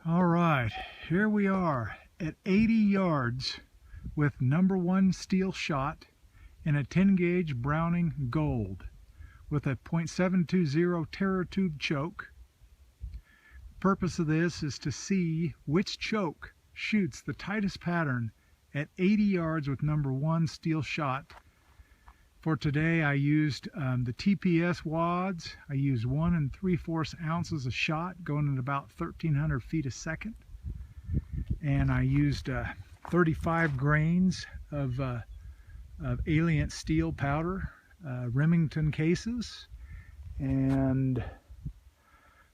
All right, here we are at 80 yards with #1 steel shot and a 10 gauge Browning Gold with a .720 Terror tube choke. The purpose of this is to see which choke shoots the tightest pattern at 80 yards with #1 steel shot. For today I used the TPS wads. I used 1 3/4 ounces a shot going at about 1,300 feet a second. And I used 35 grains of Alient steel powder, Remington cases. And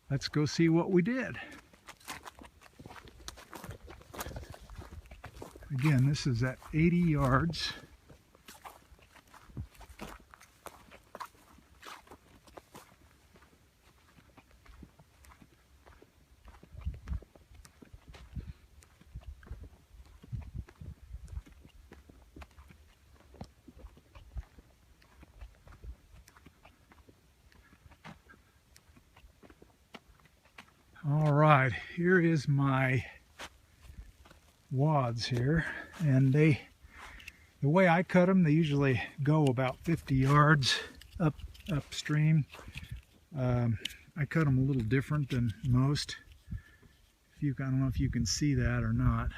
let's go see what we did. Again, this is at 80 yards. All right, here is my wads here, and the way I cut them, they usually go about 50 yards upstream. I cut them a little different than most. I don't know if you can see that or not.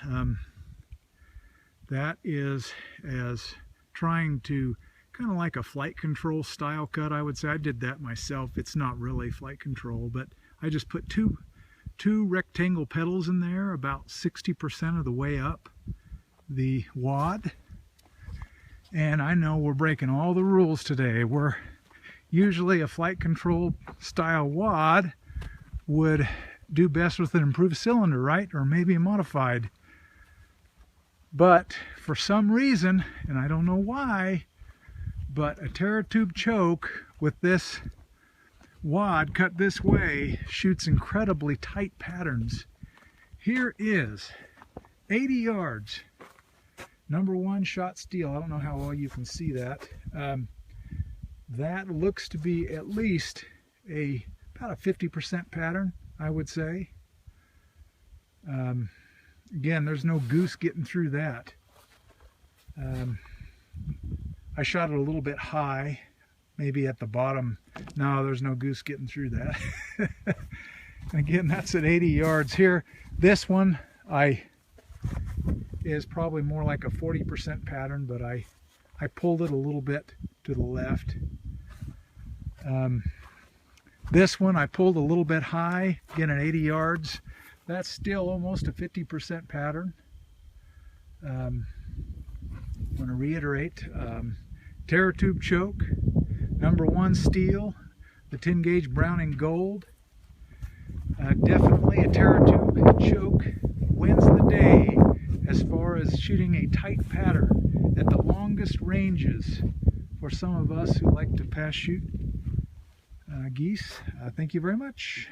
That is as trying to kind of like a flight control style cut, I would say. I did that myself. It's not really flight control, but I just put two rectangle petals in there about 60% of the way up the wad. And I know we're breaking all the rules today. We're usually a flight control style wad would do best with an improved cylinder, right? Or maybe a modified. But for some reason, and I don't know why, but a Terror tube choke with this wad cut this way shoots incredibly tight patterns. Here is 80 yards, #1 shot steel. I don't know how well you can see that. That looks to be at least about a 50% pattern, I would say. Again, there's no goose getting through that. I shot it a little bit high, maybe at the bottom. No, there's no goose getting through that. Again, that's at 80 yards here. This one is probably more like a 40% pattern, but I pulled it a little bit to the left. This one I pulled a little bit high, again at 80 yards. That's still almost a 50% pattern. I'm going to reiterate, Terror tube choke, #1 steel, the 10 gauge Browning Gold. Definitely a Terror tube choke wins the day as far as shooting a tight pattern at the longest ranges for some of us who like to pass shoot geese. Thank you very much.